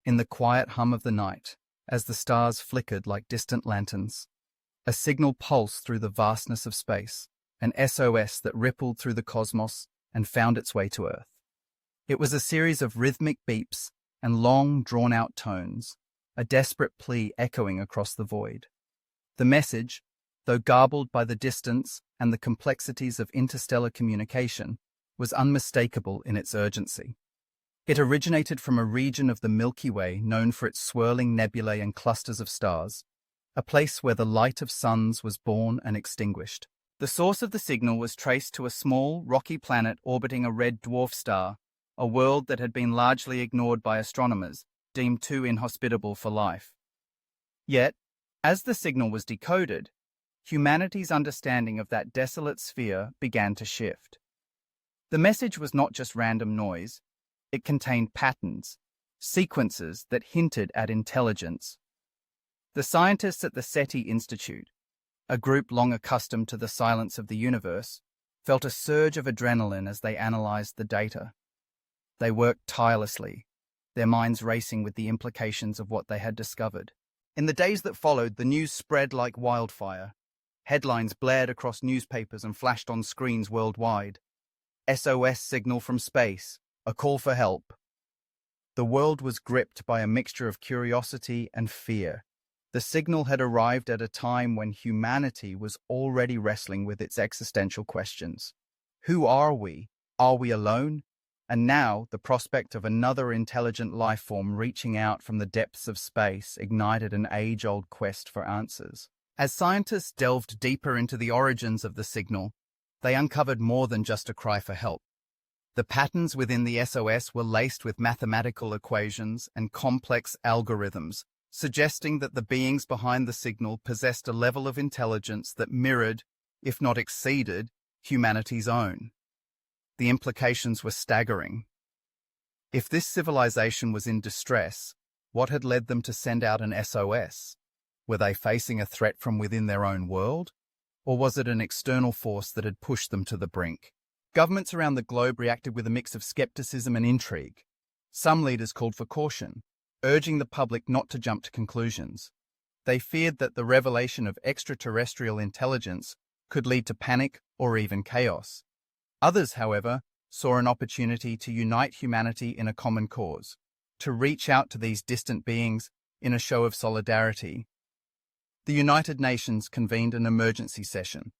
in the quiet hum of the night, as the stars flickered like distant lanterns. A signal pulsed through the vastness of space, an SOS that rippled through the cosmos and found its way to Earth. It was a series of rhythmic beeps and long, drawn-out tones, a desperate plea echoing across the void. The message, though garbled by the distance and the complexities of interstellar communication, was unmistakable in its urgency. It originated from a region of the Milky Way known for its swirling nebulae and clusters of stars, a place where the light of suns was born and extinguished. The source of the signal was traced to a small, rocky planet orbiting a red dwarf star, a world that had been largely ignored by astronomers, deemed too inhospitable for life. Yet, as the signal was decoded, humanity's understanding of that desolate sphere began to shift. The message was not just random noise, it contained patterns, sequences that hinted at intelligence. The scientists at the SETI Institute, a group long accustomed to the silence of the universe, felt a surge of adrenaline as they analyzed the data. They worked tirelessly, their minds racing with the implications of what they had discovered. In the days that followed, the news spread like wildfire. Headlines blared across newspapers and flashed on screens worldwide. SOS signal from space, a call for help. The world was gripped by a mixture of curiosity and fear. The signal had arrived at a time when humanity was already wrestling with its existential questions. Who are we? Are we alone? And now, the prospect of another intelligent life form reaching out from the depths of space ignited an age-old quest for answers. As scientists delved deeper into the origins of the signal, they uncovered more than just a cry for help. The patterns within the SOS were laced with mathematical equations and complex algorithms, suggesting that the beings behind the signal possessed a level of intelligence that mirrored, if not exceeded, humanity's own. The implications were staggering. If this civilization was in distress, what had led them to send out an SOS? Were they facing a threat from within their own world? Or was it an external force that had pushed them to the brink? Governments around the globe reacted with a mix of skepticism and intrigue. Some leaders called for caution, urging the public not to jump to conclusions. They feared that the revelation of extraterrestrial intelligence could lead to panic or even chaos. Others, however, saw an opportunity to unite humanity in a common cause, to reach out to these distant beings in a show of solidarity. The United Nations convened an emergency session,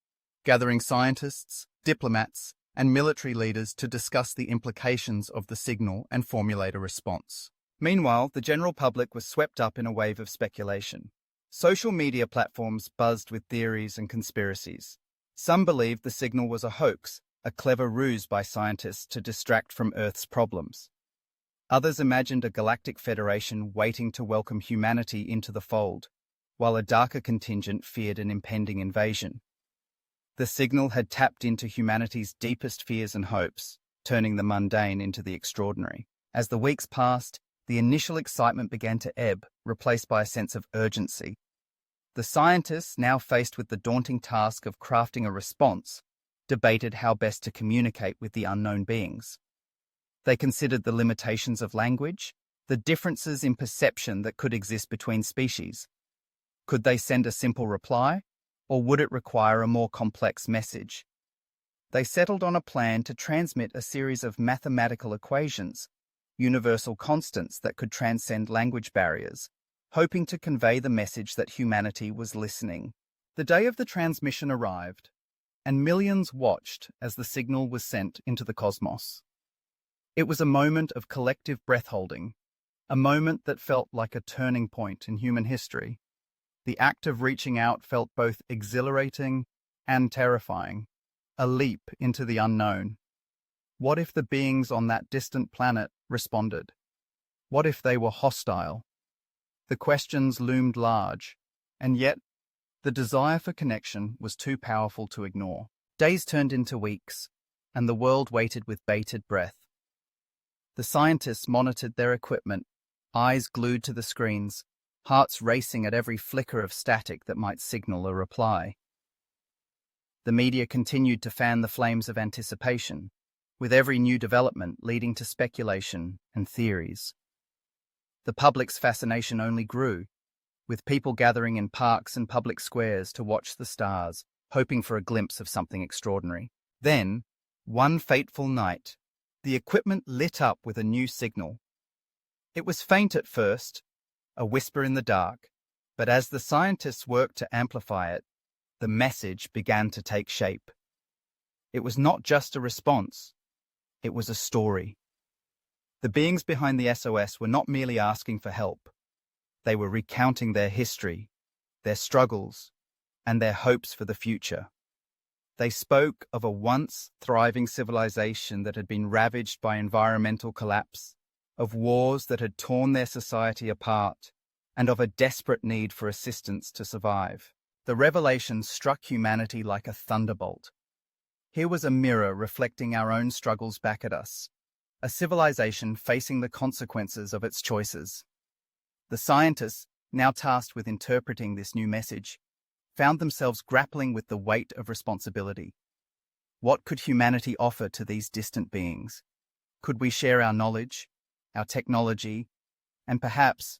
gathering scientists, diplomats, and military leaders to discuss the implications of the signal and formulate a response. Meanwhile, the general public was swept up in a wave of speculation. Social media platforms buzzed with theories and conspiracies. Some believed the signal was a hoax, a clever ruse by scientists to distract from Earth's problems. Others imagined a galactic federation waiting to welcome humanity into the fold, while a darker contingent feared an impending invasion. The signal had tapped into humanity's deepest fears and hopes, turning the mundane into the extraordinary. As the weeks passed, the initial excitement began to ebb, replaced by a sense of urgency. The scientists, now faced with the daunting task of crafting a response, debated how best to communicate with the unknown beings. They considered the limitations of language, the differences in perception that could exist between species. Could they send a simple reply, or would it require a more complex message? They settled on a plan to transmit a series of mathematical equations, universal constants that could transcend language barriers, hoping to convey the message that humanity was listening. The day of the transmission arrived, and millions watched as the signal was sent into the cosmos. It was a moment of collective breath-holding, a moment that felt like a turning point in human history. The act of reaching out felt both exhilarating and terrifying, a leap into the unknown. What if the beings on that distant planet responded? What if they were hostile? The questions loomed large, and yet the desire for connection was too powerful to ignore. Days turned into weeks, and the world waited with bated breath. The scientists monitored their equipment, eyes glued to the screens, hearts racing at every flicker of static that might signal a reply. The media continued to fan the flames of anticipation, with every new development leading to speculation and theories. The public's fascination only grew, with people gathering in parks and public squares to watch the stars, hoping for a glimpse of something extraordinary. Then, one fateful night, the equipment lit up with a new signal. It was faint at first, a whisper in the dark, but as the scientists worked to amplify it, the message began to take shape. It was not just a response, it was a story. The beings behind the SOS were not merely asking for help. They were recounting their history, their struggles, and their hopes for the future. They spoke of a once thriving civilization that had been ravaged by environmental collapse, of wars that had torn their society apart, and of a desperate need for assistance to survive. The revelation struck humanity like a thunderbolt. Here was a mirror reflecting our own struggles back at us, a civilization facing the consequences of its choices. The scientists, now tasked with interpreting this new message, found themselves grappling with the weight of responsibility. What could humanity offer to these distant beings? Could we share our knowledge, our technology, and perhaps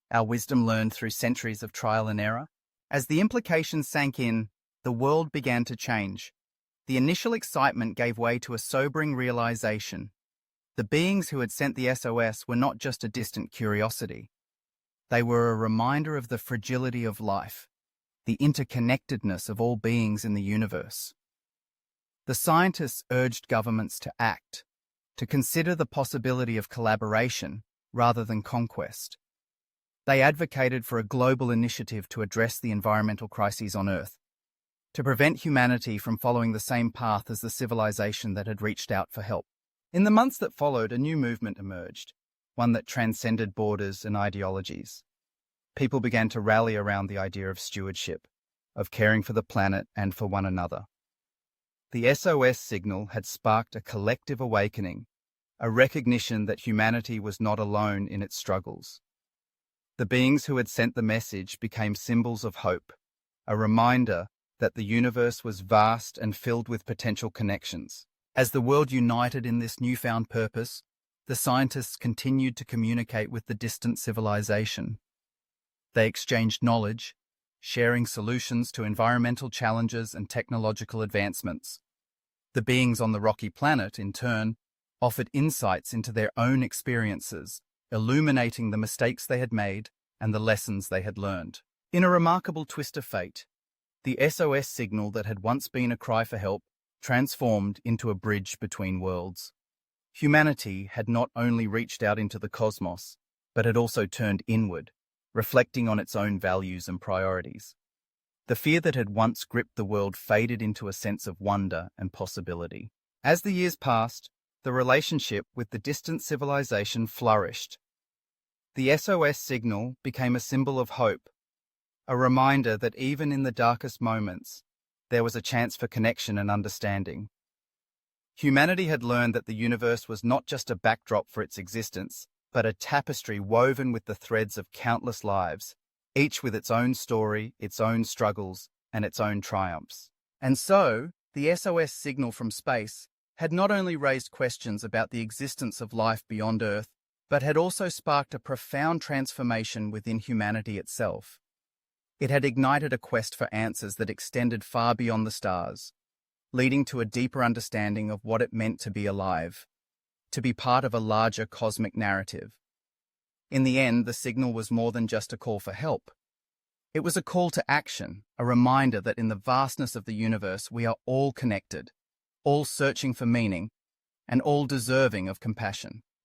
our wisdom learned through centuries of trial and error? As the implications sank in, the world began to change. The initial excitement gave way to a sobering realization. The beings who had sent the SOS were not just a distant curiosity. They were a reminder of the fragility of life, the interconnectedness of all beings in the universe. The scientists urged governments to act, to consider the possibility of collaboration rather than conquest. They advocated for a global initiative to address the environmental crises on Earth, to prevent humanity from following the same path as the civilization that had reached out for help. In the months that followed, a new movement emerged, one that transcended borders and ideologies. People began to rally around the idea of stewardship, of caring for the planet and for one another. The SOS signal had sparked a collective awakening, a recognition that humanity was not alone in its struggles. The beings who had sent the message became symbols of hope, a reminder that the universe was vast and filled with potential connections. As the world united in this newfound purpose, the scientists continued to communicate with the distant civilization. They exchanged knowledge, sharing solutions to environmental challenges and technological advancements. The beings on the rocky planet, in turn, offered insights into their own experiences, illuminating the mistakes they had made and the lessons they had learned. In a remarkable twist of fate, the SOS signal that had once been a cry for help transformed into a bridge between worlds. Humanity had not only reached out into the cosmos, but had also turned inward, reflecting on its own values and priorities. The fear that had once gripped the world faded into a sense of wonder and possibility. As the years passed, the relationship with the distant civilization flourished. The SOS signal became a symbol of hope, a reminder that even in the darkest moments, there was a chance for connection and understanding. Humanity had learned that the universe was not just a backdrop for its existence, but a tapestry woven with the threads of countless lives, each with its own story, its own struggles, and its own triumphs. And so, the SOS signal from space had not only raised questions about the existence of life beyond Earth, but had also sparked a profound transformation within humanity itself. It had ignited a quest for answers that extended far beyond the stars, leading to a deeper understanding of what it meant to be alive, to be part of a larger cosmic narrative. In the end, the signal was more than just a call for help. It was a call to action, a reminder that in the vastness of the universe we are all connected, all searching for meaning, and all deserving of compassion.